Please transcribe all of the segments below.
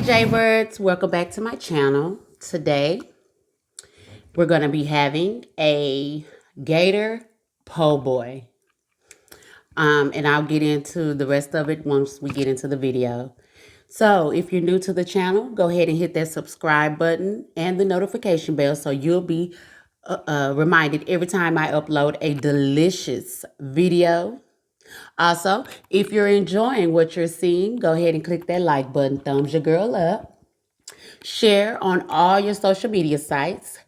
Jaybirds, welcome back to my channel. Today we're going to be having a Gator Po Boy. And I'll get into the rest of it once we get into the video. So if you're new to the channel, go ahead and hit that subscribe button and the notification bell so you'll be reminded every time I upload a delicious video. Also, if you're enjoying what you're seeing, go ahead and click that like button, thumbs your girl up. Share on all your social media sites.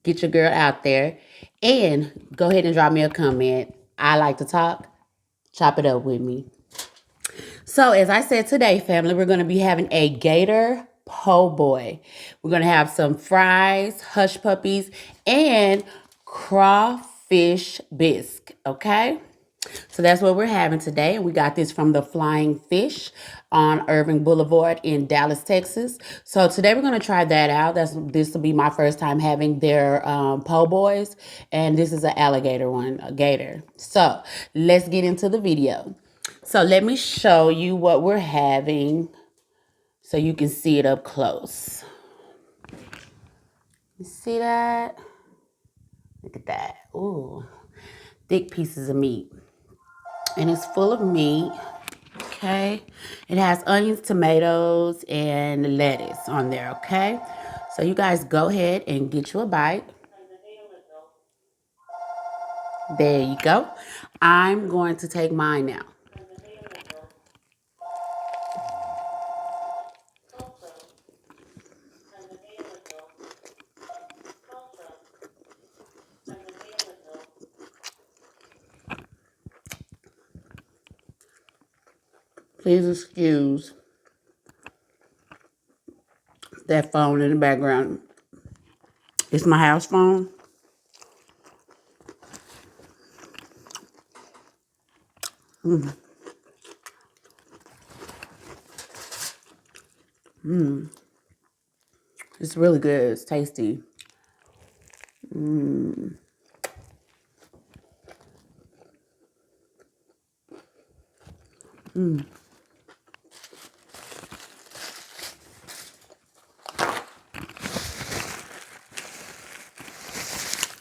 Get your girl out there. And go ahead and drop me a comment. I like to talk. Chop it up with me. So as I said today, family, we're going to be having a Gator Po Boy. We're going to have some fries, hush puppies, and Crawfish Bisque. Okay? So that's what we're having today. We got this from the Flying Fish on Irving Boulevard in Dallas, Texas. So today we're going to try that out. This will be my first time having their po' boys. And this is an alligator one, a gator. So let's get into the video. So let me show you what we're having so you can see it up close. You see that? Look at that. Ooh, thick pieces of meat. And it's full of meat, okay? It has onions, tomatoes, and lettuce on there, okay? So you guys go ahead and get you a bite. There you go. I'm going to take mine now. Please excuse that phone in the background. It's my house phone. It's really good. It's tasty.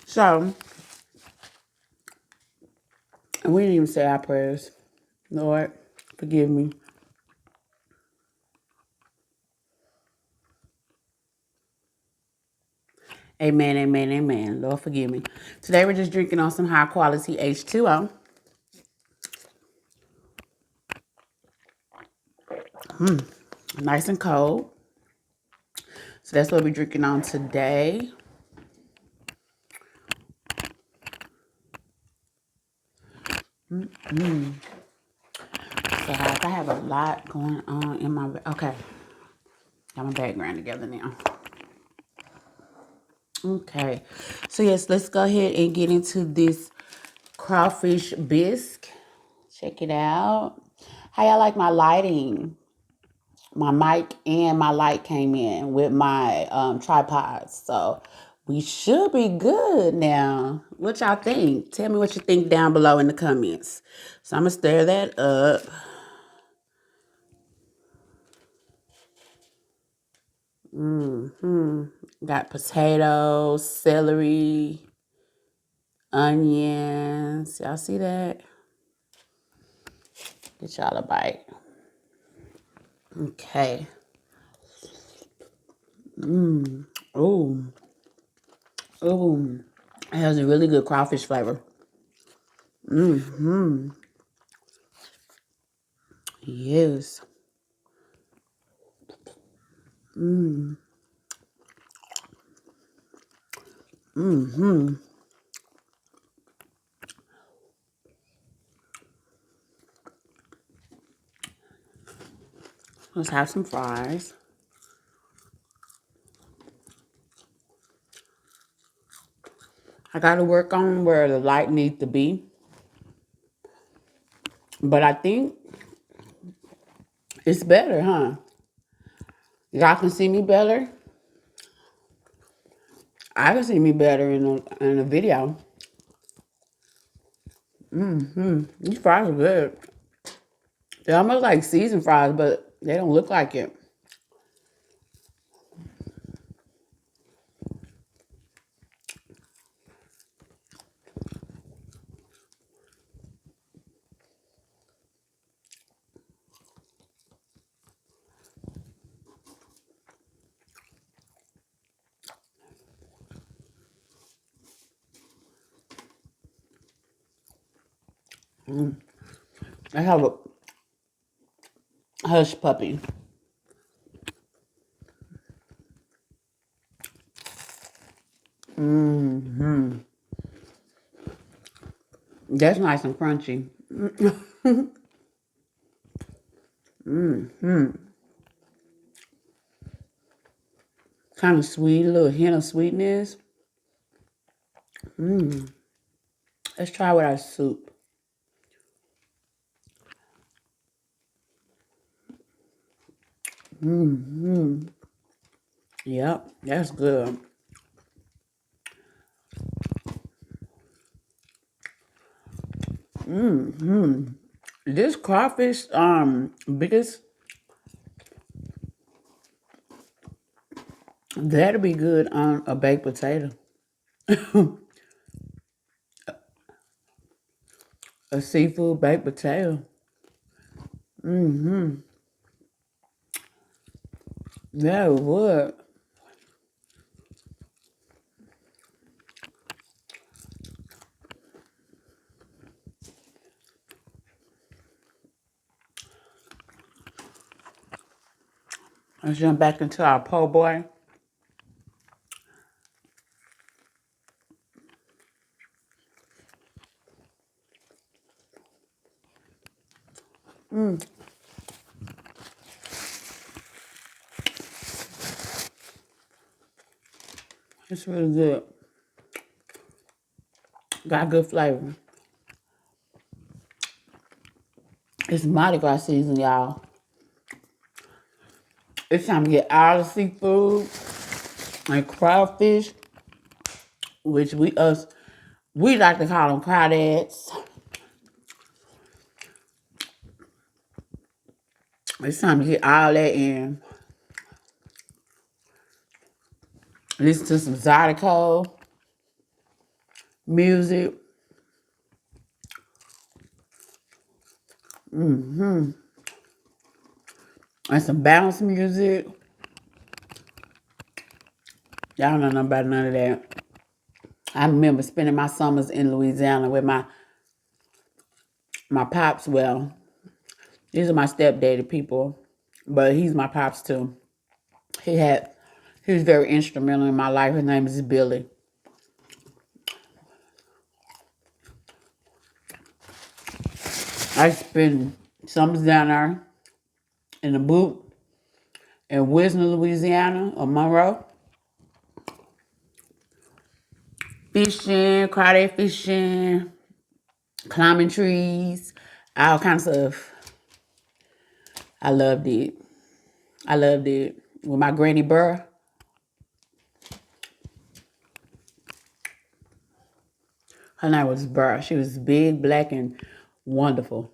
So, and we didn't even say our prayers. Lord, forgive me. Amen, amen, amen. Lord, forgive me. Today we're just drinking on some high quality H2O. Nice and cold. So that's what we're drinking on today. So guys, I have a lot going on in my, okay. Got my background together now. Okay. So yes, let's go ahead and get into this Crawfish Bisque. Check it out. How y'all like my lighting? My mic and my light came in with my tripods. So we should be good now. What y'all think? Tell me what you think down below in the comments. So I'm going to stir that up. Got potatoes, celery, onions. Y'all see that? Get y'all a bite. Okay. Ooh. Ooh. It has a really good crawfish flavor. Yes. Let's have some fries. I got to work on where the light needs to be. But I think it's better, huh? Y'all can see me better. I can see me better in a video. These fries are good. They're almost like seasoned fries, but they don't look like it. I have a hush puppy. That's nice and crunchy. Kind of sweet, a little hint of sweetness. Let's try with our soup. Yep, that's good. This crawfish, biggest, that'll be good on a baked potato. A seafood baked potato. That would. Let's jump back into our po' boy. It's really good. Got good flavor. It's Mardi Gras season, y'all. It's time to get all the seafood and crawfish, which we like to call them crawdads. It's time to get all that in. Listen to some Zydeco music. And some bounce music. Y'all don't know nothing about none of that. I remember spending my summers in Louisiana with my pops. Well, these are my stepdaddy people, but he's my pops too. He was very instrumental in my life. His name is Billy. I spent summers down there in the boot in Wisner, Louisiana, or Monroe. Fishing, crawdad fishing, climbing trees, all kinds of stuff. I loved it. I loved it. With my granny Burr, her name was Burr. She was big, black, and wonderful.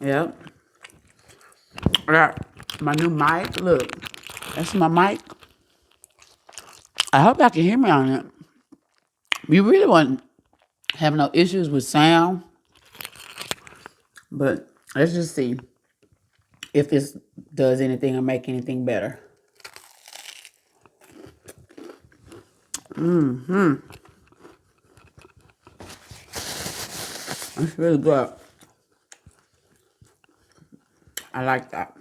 Yep. I got my new mic. Look, that's my mic. I hope y'all can hear me on it. You really wouldn't have no issues with sound, but let's just see if this does anything or make anything better. It's really good. I like that.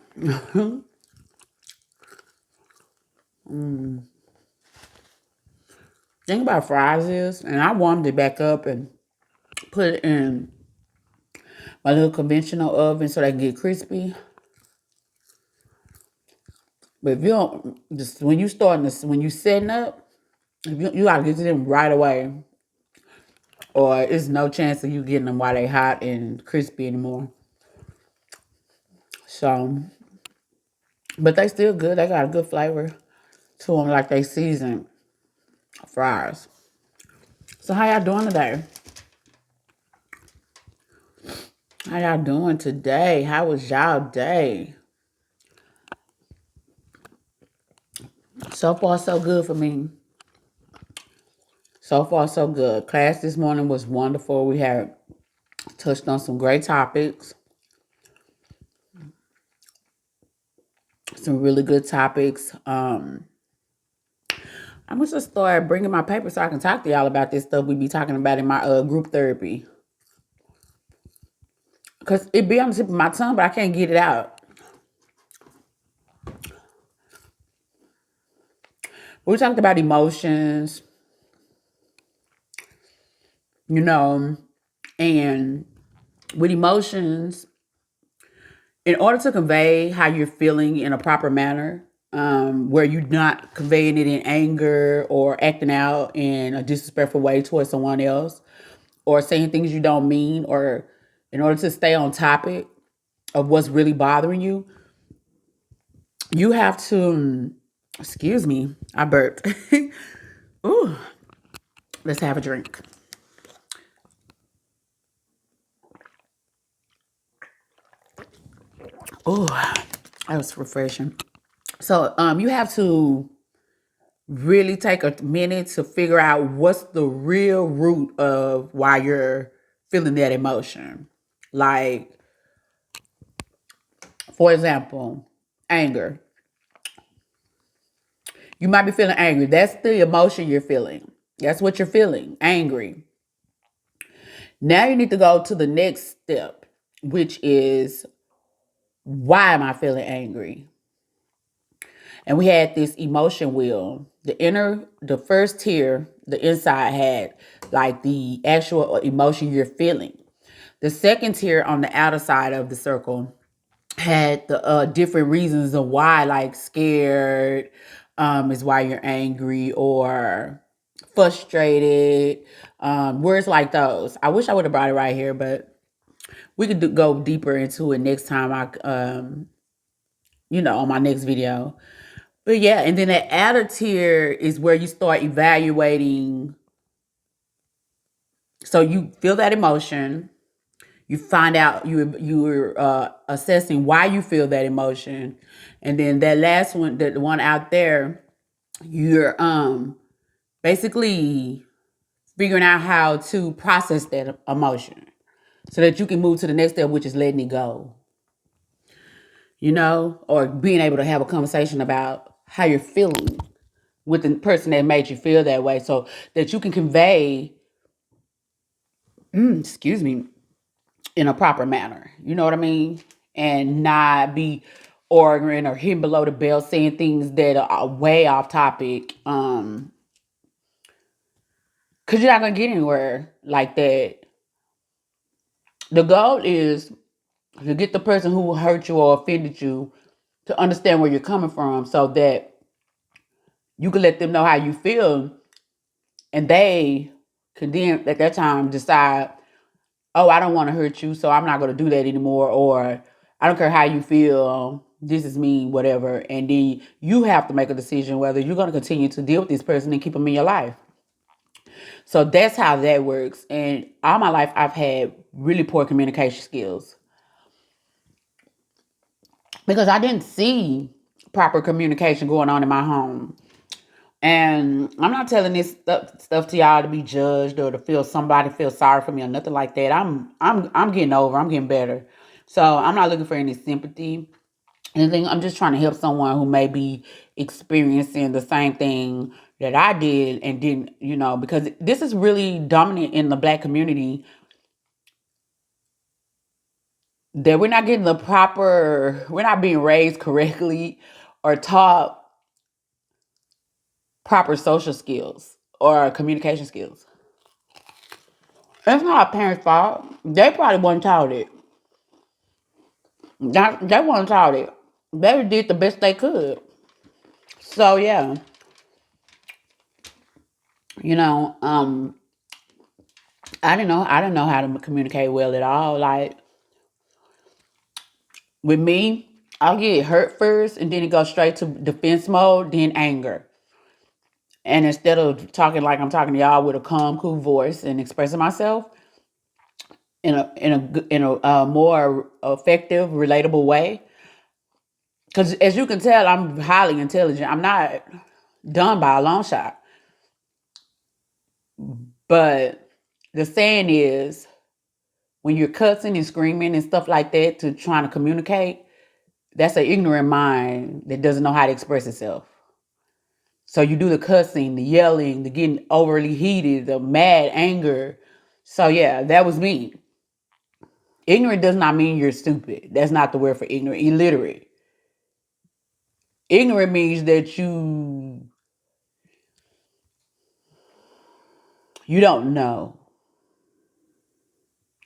Thing about fries is, and I warmed it back up and put it in my little conventional oven so they can get crispy. But if you don't, just when you starting this, when you setting up, you gotta get to them right away, or it's no chance of you getting them while they hot and crispy anymore. So, but they still good. They got a good flavor to them, like they seasoned fries. So how y'all doing today? How y'all doing today? How was y'all day? So far, so good for me. So far, so good. Class this morning was wonderful. We had Touched on some great topics. Some really good topics. I'm gonna just start bringing my paper so I can talk to y'all about this stuff we be talking about in my group therapy. Cause it be on the tip of my tongue, but I can't get it out. We talked about emotions, you know, and with emotions, in order to convey how you're feeling in a proper manner, where you're not conveying it in anger or acting out in a disrespectful way towards someone else, or saying things you don't mean, or in order to stay on topic of what's really bothering you, you have to, excuse me, I burped. Ooh, let's have a drink. Oh, that was refreshing. So you have to really take a minute to figure out what's the real root of why you're feeling that emotion. Like, for example, anger. You might be feeling angry. That's the emotion you're feeling. That's what you're feeling, angry. Now you need to go to the next step, which is, why am I feeling angry? And we had this emotion wheel. The first tier, the inside had like the actual emotion you're feeling. The second tier on the outer side of the circle had the different reasons of why, like scared is why you're angry, or frustrated, words like those. I wish I would have brought it right here, but we could go deeper into it next time on my next video. But yeah, and then the outer tier is where you start evaluating. So you feel that emotion, you find out, you're assessing why you feel that emotion, and then that last one, the one out there, you're basically figuring out how to process that emotion so that you can move to the next step, which is letting it go. Or being able to have a conversation about how you're feeling with the person that made you feel that way, so that you can convey, excuse me, in a proper manner. You know what I mean? And not be arguing or hitting below the belt, saying things that are way off topic. Cause you're not gonna get anywhere like that. The goal is to get the person who hurt you or offended you to understand where you're coming from, so that you can let them know how you feel, and they can then at that time decide, oh, I don't want to hurt you, so I'm not going to do that anymore. Or I don't care how you feel. This is me, whatever. And then you have to make a decision whether you're going to continue to deal with this person and keep them in your life. So that's how that works. And all my life, I've had really poor communication skills because I didn't see proper communication going on in my home. And I'm not telling this stuff to y'all to be judged or to somebody feel sorry for me or nothing like that. I'm getting over. I'm getting better. So I'm not looking for any sympathy, anything. I'm just trying to help someone who may be experiencing the same thing that I did and didn't, because this is really dominant in the Black community, that we're not getting we're not being raised correctly or taught proper social skills or communication skills. It's not our parents' fault. They probably weren't taught it. They weren't taught it. They did the best they could. So yeah, you know, um, I didn't know. I didn't know how to communicate well at all. Like with me, I'll get hurt first, and then it goes straight to defense mode, then anger. And instead of talking like I'm talking to y'all with a calm, cool voice and expressing myself in a more effective, relatable way, because as you can tell, I'm highly intelligent. I'm not dumb by a long shot. But the saying is, when you're cussing and screaming and stuff like that to trying to communicate, that's an ignorant mind that doesn't know how to express itself. So you do the cussing, the yelling, the getting overly heated, the mad anger. So yeah, that was me. Ignorant does not mean you're stupid. That's not the word for ignorant. Illiterate. Ignorant means that you don't know.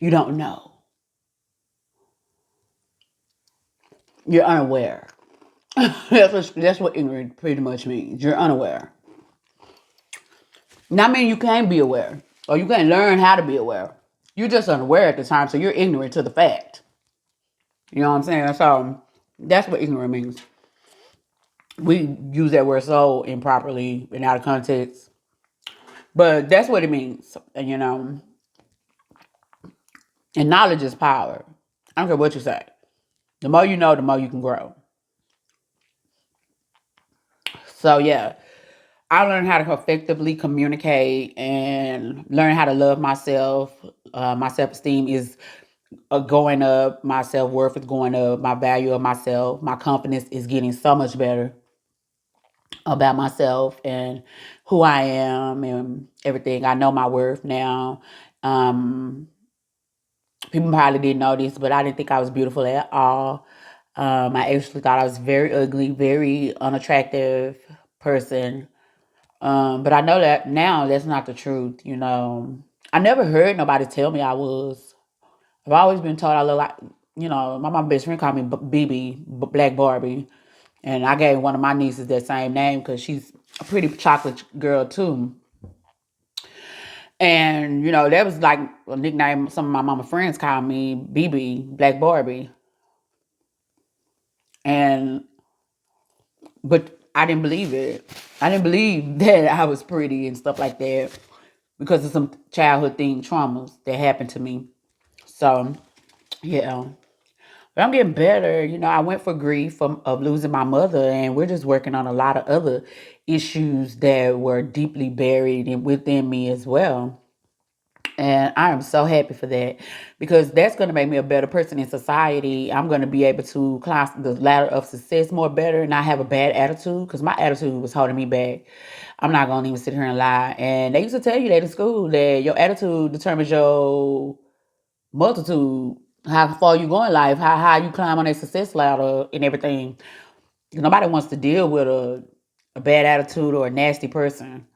You don't know. You're unaware. That's what ignorant pretty much means. You're unaware. Not mean you can't be aware or you can't learn how to be aware. You're just unaware at the time, so you're ignorant to the fact. You know what I'm saying? So that's what ignorant means. We use that word so improperly and out of context, but that's what it means. And and knowledge is power. I don't care what you say. The more you know, the more you can grow. So yeah, I learned how to effectively communicate and learn how to love myself. My self-esteem is going up. My self-worth is going up. My value of myself, my confidence is getting so much better about myself and who I am and everything. I know my worth now. Um, People probably didn't know this, but I didn't think I was beautiful at all. I actually thought I was very ugly, very unattractive person. But I know that now that's not the truth. I never heard nobody tell me I was. I've always been told I look like, my best friend called me BB, Black Barbie. And I gave one of my nieces that same name because she's a pretty chocolate girl too. And, that was like a nickname some of my mama friends called me BB, Black Barbie. And, but I didn't believe it. I didn't believe that I was pretty and stuff like that because of some childhood traumas that happened to me. So, yeah. But I'm getting better. I went for grief of losing my mother, and we're just working on a lot of other issues that were deeply buried within me as well. And I am so happy for that because that's going to make me a better person in society. I'm going to be able to climb the ladder of success more better and not have a bad attitude because my attitude was holding me back. I'm not going to even sit here and lie. And they used to tell you that in school that your attitude determines your multitude, how far you go in life, how you climb on that success ladder and everything. Nobody wants to deal with a bad attitude or a nasty person.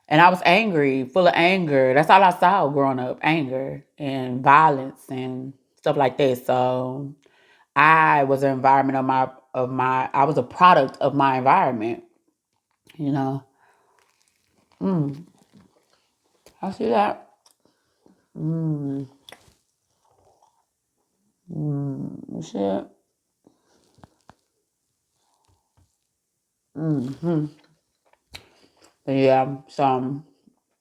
And I was angry, full of anger. That's all I saw growing up, anger and violence and stuff like that. So I was an environment I was a product of my environment, you know. Mm, I see that. Mm, shit. Mm-hmm. Yeah, so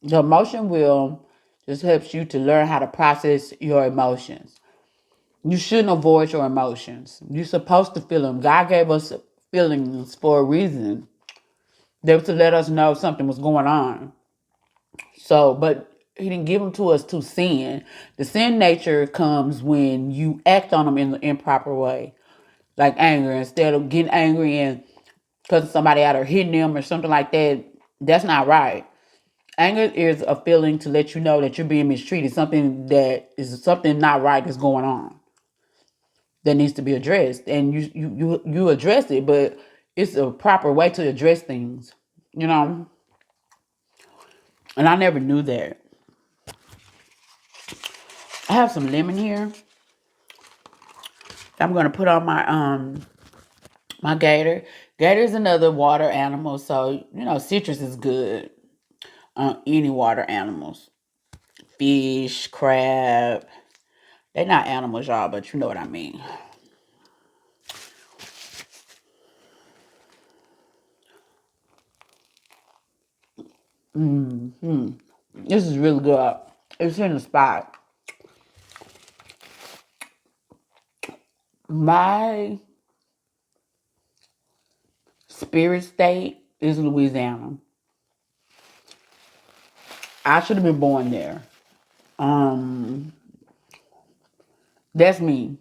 the emotion wheel just helps you to learn how to process your emotions. You shouldn't avoid your emotions. You're supposed to feel them. God gave us feelings for a reason. They were to let us know something was going on. So, but he didn't give them to us to sin. The sin nature comes when you act on them in the improper way. Like anger. Instead of getting angry and cussing somebody out or hitting them or something like that, that's not right. Anger is a feeling to let you know that you're being mistreated. Something not right is going on that needs to be addressed. And you address it, but it's a proper way to address things, you know? And I never knew that. I have some lemon here. I'm gonna put on my gator. Gator is another water animal, so citrus is good on any water animals. Fish, crab. They're not animals, y'all, but you know what I mean. This is really good. It's in the spot. My spirit state is Louisiana. I should have been born there. Um, That's me.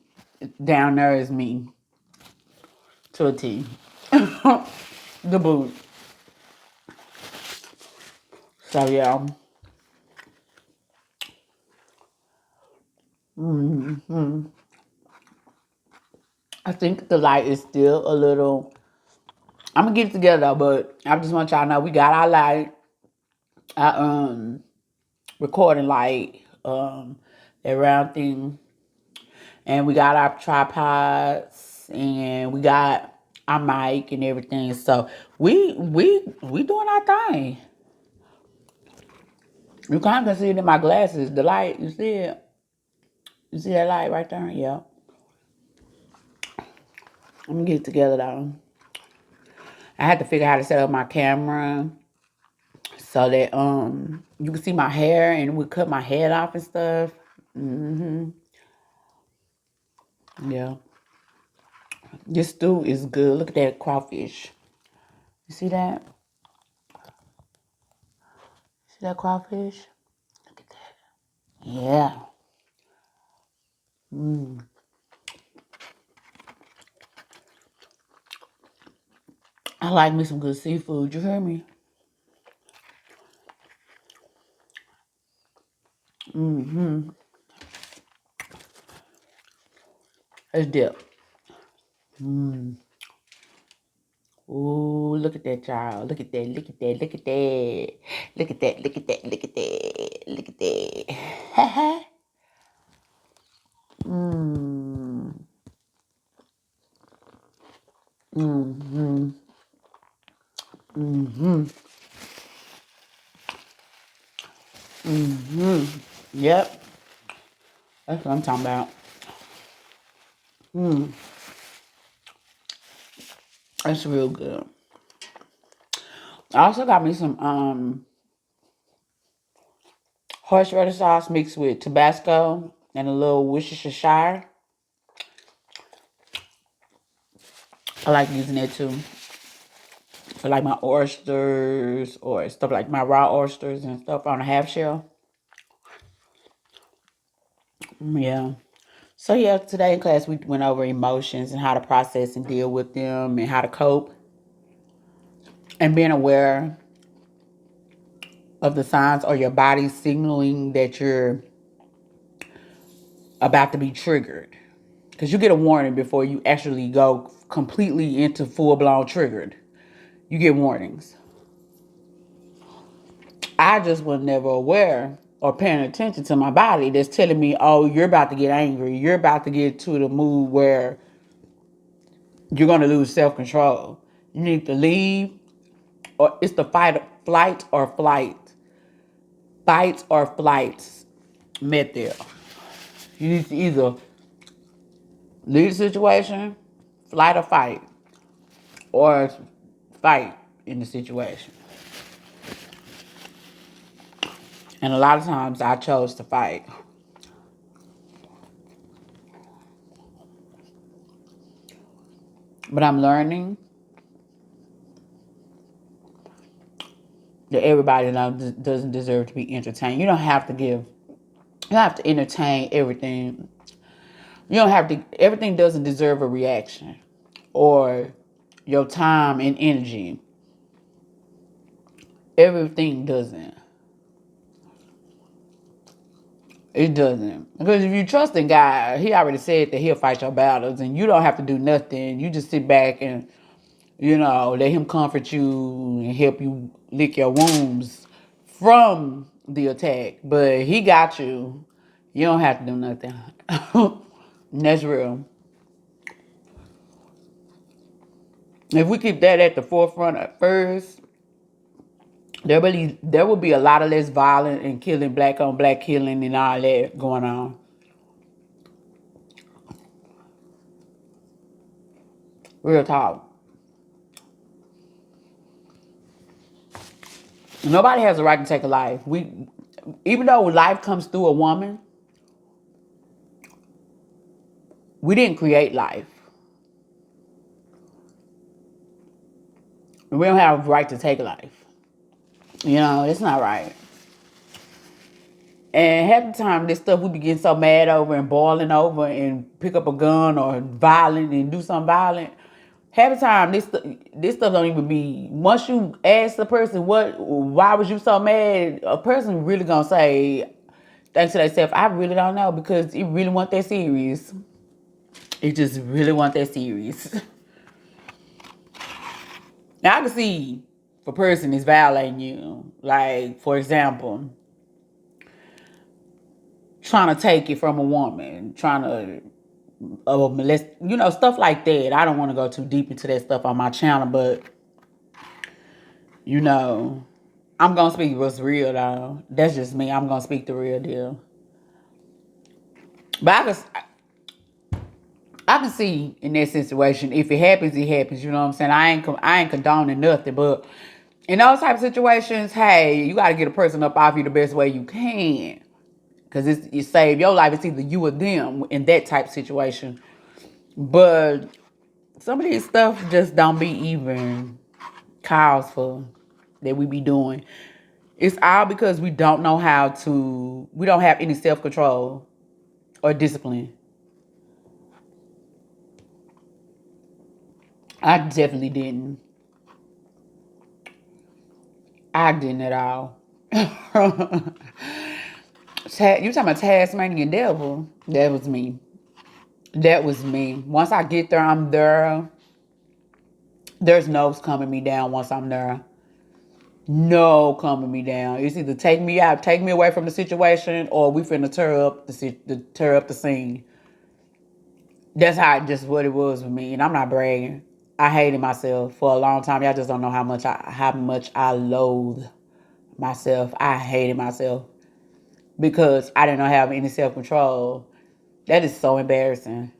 Down there is me. To a T. The boot. So yeah. I think the light is still a little. I'm gonna get it together though, but I just want y'all to know we got our light, our recording light, that round thing, and we got our tripods, and we got our mic and everything. So we doing our thing. You kind of can see it in my glasses. The light, you see it? You see that light right there? Yeah. I'm gonna get it together though. I had to figure out how to set up my camera so that you can see my hair and we cut my head off and stuff. Yeah. This stew is good. Look at that crawfish. You see that? See that crawfish? Look at that. Yeah. I like me some good seafood. You hear me? Let's dip. Ooh, look at that, y'all. Look at that. Look at that. Look at that. Look at that. Look at that. Look at that. Look at that. Mmm. Mm-hmm. Mm-hmm. Mm-hmm. Yep. That's what I'm talking about. That's real good. I also got me some horseradish sauce mixed with Tabasco and a little Worcestershire. I like using that too. For like my oysters or stuff like my raw oysters and stuff on a half shell. Yeah. So yeah, today in class we went over emotions and how to process and deal with them and how to cope and being aware of the signs or your body signaling that you're about to be triggered. Because you get a warning before you actually go completely into full-blown triggered. You get warnings. I just was never aware or paying attention to my body that's telling me, oh, you're about to get angry. You're about to get to the mood where you're going to lose self-control. You need to leave, or it's the flight or flight. Fight or flights met there. You need to either leave the situation, flight or fight, or fight in the situation. And a lot of times I chose to fight. But I'm learning that everybody doesn't deserve to be entertained. You don't have to entertain everything. You don't have to, everything doesn't deserve a reaction or your time and energy. Everything doesn't. It doesn't. Because if you trust in God, He already said that He'll fight your battles and you don't have to do nothing. You just sit back and, let Him comfort you and help you lick your wounds from the attack. But He got you. You don't have to do nothing. And that's real. If we keep that at the forefront at first, there will be a lot of less violent and killing, black on black killing and all that going on. Real talk. Nobody has the right to take a life. Even though life comes through a woman, we didn't create life. We don't have the right to take life. It's not right. And half the time, this stuff we be getting so mad over and boiling over and pick up a gun or violent and do something violent. Half the time, this stuff don't even be. Once you ask the person why was you so mad, a person really gonna say, thanks to themselves, I really don't know, because it really wasn't that serious. It just really wasn't that serious. Now I can see if a person is violating you, like for example, trying to take it from a woman, trying to molest, stuff like that. I don't want to go too deep into that stuff on my channel, but I'm gonna speak what's real though. That's just me. I'm gonna speak the real deal. But I can see in that situation, if it happens, it happens. You know what I'm saying? I ain't condoning nothing, but in those type of situations, hey, you got to get a person up off you the best way you can, because it save your life. It's either you or them in that type of situation. But some of these stuff just don't be even cause for that we be doing. It's all because we don't know we don't have any self-control or discipline. I definitely didn't. I didn't at all. You talking about Tasmanian devil? That was me. That was me. Once I get there, I'm there. There's no coming me down once I'm there. No coming me down. It's either take me out, take me away from the situation, or we finna tear up the scene. That's what it was with me, and I'm not bragging. I hated myself for a long time. Y'all just don't know how much I loathe myself. I hated myself because I didn't have any self control. That is so embarrassing.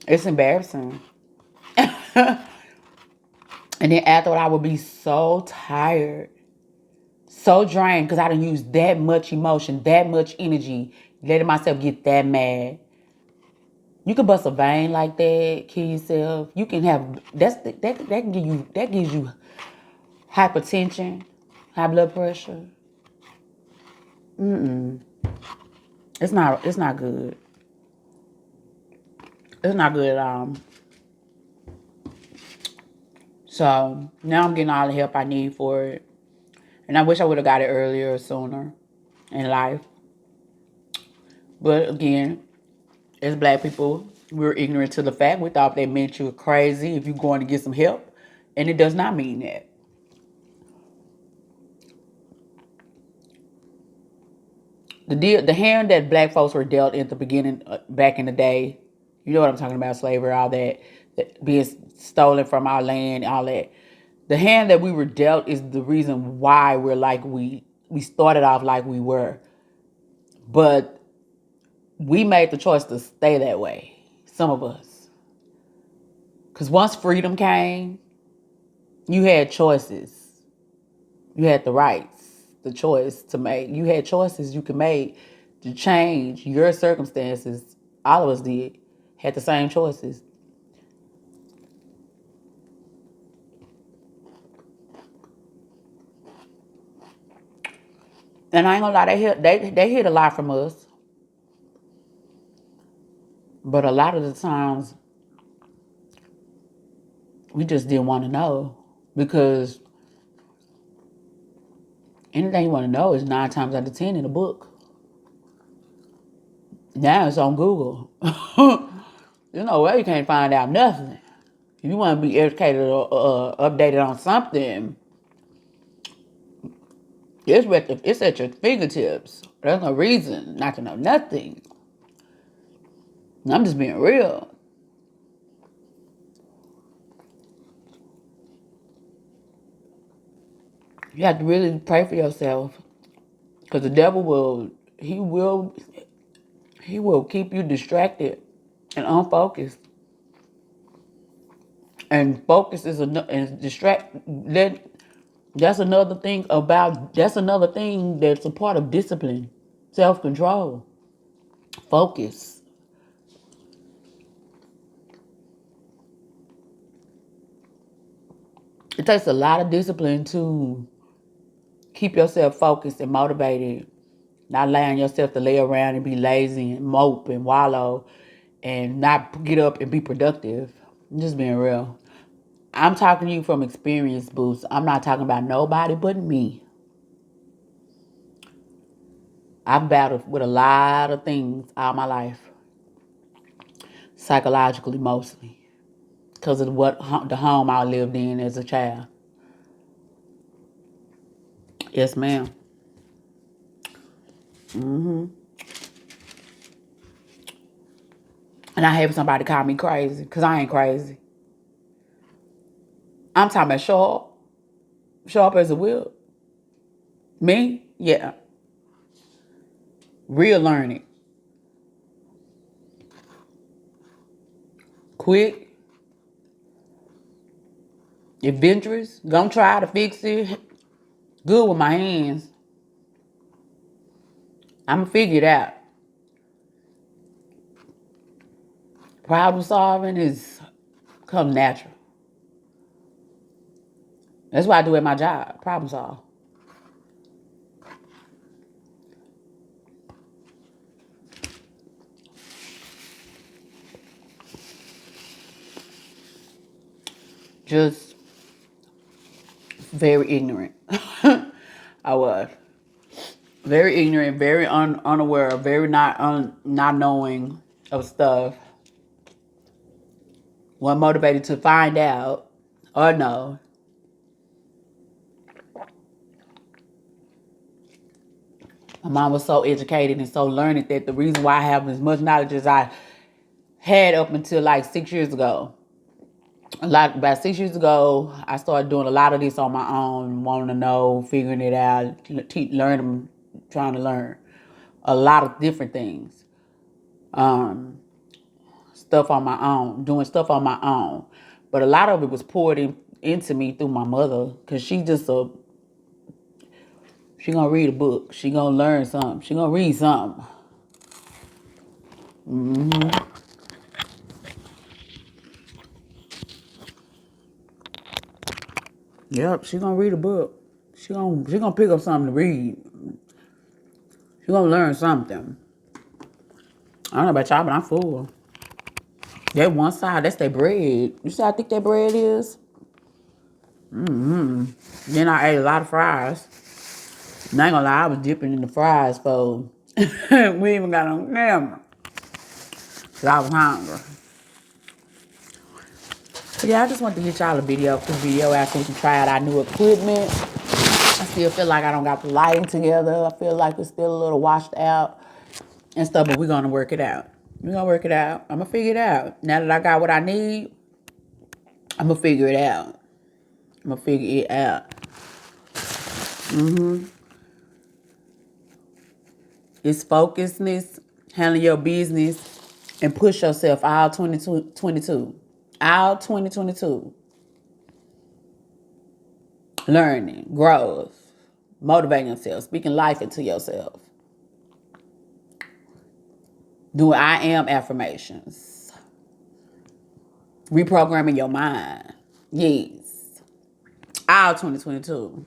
It's embarrassing. And then after I would be so tired, so drained, because I done used that much emotion, that much energy, letting myself get that mad. You can bust a vein like that, kill yourself. You can have that gives you hypertension, high blood pressure. It's not good. It's not good at all. So now I'm getting all the help I need for it. And I wish I would have got it earlier or sooner in life. But again, as black people, we're ignorant to the fact. We thought that meant you were crazy if you're going to get some help. And it does not mean that. The hand that black folks were dealt at the beginning, back in the day, you know what I'm talking about, slavery, all that being stolen from our land, all that. The hand that we were dealt is the reason why we're like we started off like we were. But we made the choice to stay that way, some of us. Because once freedom came, you had choices. You had the rights, the choice to make. You had choices you could make to change your circumstances. All of us did. Had the same choices. And I ain't gonna lie, they hid a lot from us. But a lot of the times, we just didn't want to know. Because anything you want to know is 9 times out of 10 in a book. Now it's on Google. There's no way you can't find out nothing. If you want to be educated or updated on something, it's at your fingertips. There's no reason not to know nothing. I'm just being real. You have to really pray for yourself, because the devil he will keep you distracted and unfocused. And focus is that's another thing that's a part of discipline, self-control, focus. It takes a lot of discipline to Keep yourself focused and motivated. Not allowing yourself to lay around and be lazy and mope and wallow and not get up and be productive. I'm just being real. I'm talking to you from experience, Boost. I'm not talking about nobody but me. I've battled with a lot of things all my life. Psychologically, mostly. Because of the home I lived in as a child. Yes, ma'am. And I hate when somebody call me crazy. Because I ain't crazy. I'm talking about show up. Show up as a will. Me? Yeah. Real learning. Quick. Adventurous. Gonna try to fix it. Good with my hands. I'm gonna figure it out. Problem solving comes natural. That's what I do at my job. Problem solve. Just very ignorant. I was very ignorant, very unaware, very not knowing of stuff. Wasn't motivated to find out or know. My mom was so educated and so learned that the reason why I have as much knowledge as I had up until like 6 years ago. About 6 years ago, I started doing a lot of this on my own, wanting to know, figuring it out, learning, trying to learn a lot of different things. Stuff on my own, doing stuff on my own. But a lot of it was poured into me through my mother, because she gonna read a book. She gonna learn something. She gonna read something. Yep, she gonna read a book. She gonna pick up something to read. She gonna learn something. I don't know about y'all, but I'm full. That one side, that's their bread. You see how thick that bread is? Then I ate a lot of fries. And I ain't gonna lie, I was dipping in the fries for we even got on camera. Cause I was hungry. So yeah, I just wanted to get y'all a video, quick video after we can try out our new equipment. I still feel like I don't got the lighting together. I feel like it's still a little washed out and stuff, but we're gonna work it out. We're gonna work it out. I'm gonna figure it out. Now that I got what I need, I'm gonna figure it out. I'm gonna figure it out. It's focusedness, handle your business, and push yourself all 2022. All 2022. Learning, growth, motivating yourself, speaking life into yourself. Doing I am affirmations. Reprogramming your mind. Yes. All 2022.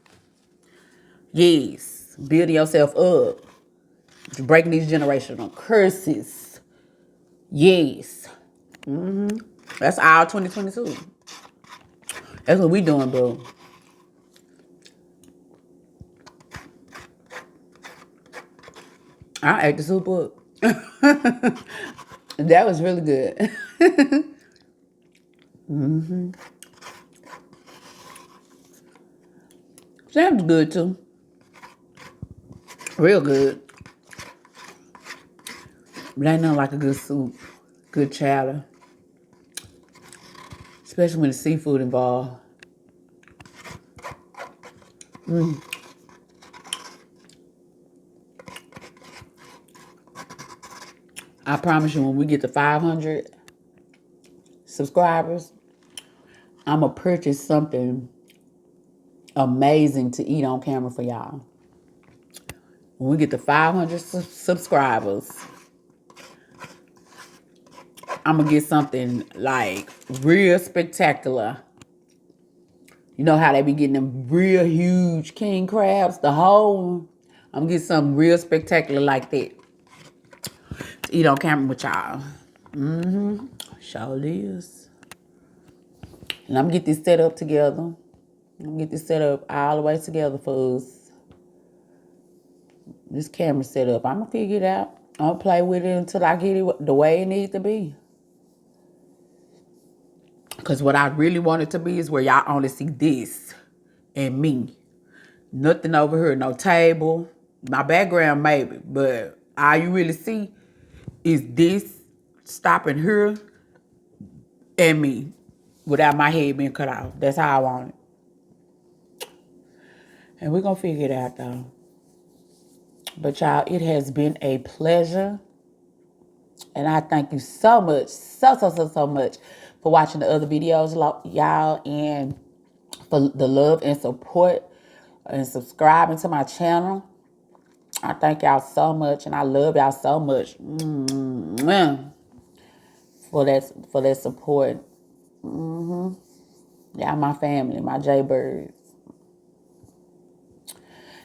Yes. Building yourself up. Breaking these generational curses. Yes. That's all 2022. That's what we doing, boo. I ate the soup up. That was really good. Sam's good too. Real good. But ain't nothing like a good soup. Good chowder. Especially when the seafood involved. I promise you, when we get to 500 subscribers, I'm going to purchase something amazing to eat on camera for y'all. When we get to 500 subscribers, I'm going to get something like real spectacular You know how they be getting them real huge king crabs? The whole, I'm gonna get something real spectacular like that to eat on camera with y'all. Sure is. And I'm gonna get this set up together. I'm gonna get this set up all the way together for us. This camera set up. I'm gonna figure it out. I'm gonna play with it until I get it the way it needs to be. Because what I really want it to be is where y'all only see this and me. Nothing over here, no table. My background maybe, but all you really see is this stopping here and me without my head being cut off. That's how I want it. And we're going to figure it out, though. But, y'all, it has been a pleasure. And I thank you so much, so much for watching the other videos, y'all, and for the love and support and subscribing to my channel. I thank y'all so much, and I love y'all so much for that support. Y'all my family, my Jaybirds.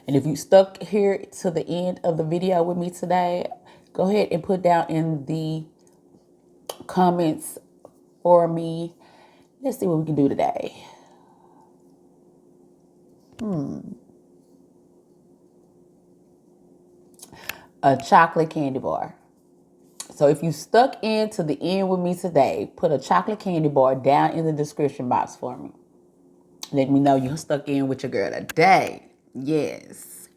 And if you stuck here to the end of the video with me today, go ahead and put down in the comments for me. Let's see what we can do today. A chocolate candy bar. So if you stuck in to the end with me today, put a chocolate candy bar down in the description box for me. Let me know you stuck in with your girl today. Yes.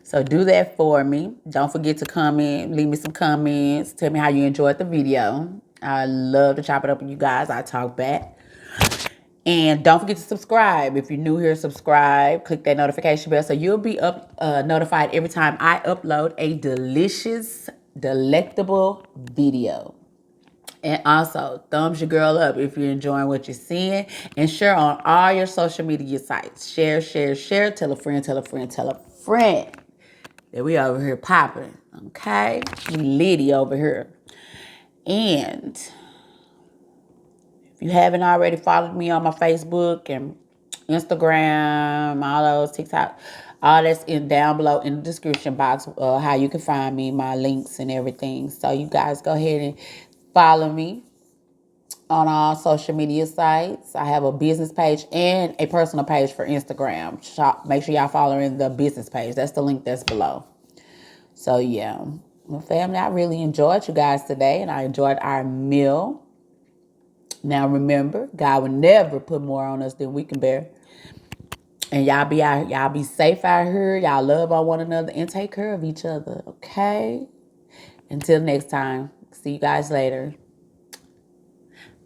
So do that for me. Don't forget to comment. Leave me some comments. Tell me how you enjoyed the video. I love to chop it up with you guys. I talk back. And don't forget to subscribe. If you're new here, subscribe. Click that notification bell so you'll be notified every time I upload a delicious, delectable video. And also, thumbs your girl up if you're enjoying what you're seeing. And share on all your social media sites. Share, share, share. Tell a friend, tell a friend, tell a friend that we over here popping. Okay? We litty over here. And if you haven't already followed me on my Facebook and Instagram, all those TikTok, all that's down below in the description box, how you can find me, my links and everything. So you guys go ahead and follow me on all social media sites. I have a business page and a personal page for Instagram. Make sure y'all following the business page. That's the link that's below. So yeah, well, family, I really enjoyed you guys today, and I enjoyed our meal. Now remember, God will never put more on us than we can bear. And y'all be safe out here. Y'all love on one another and take care of each other. Okay? Until next time. See you guys later.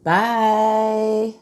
Bye.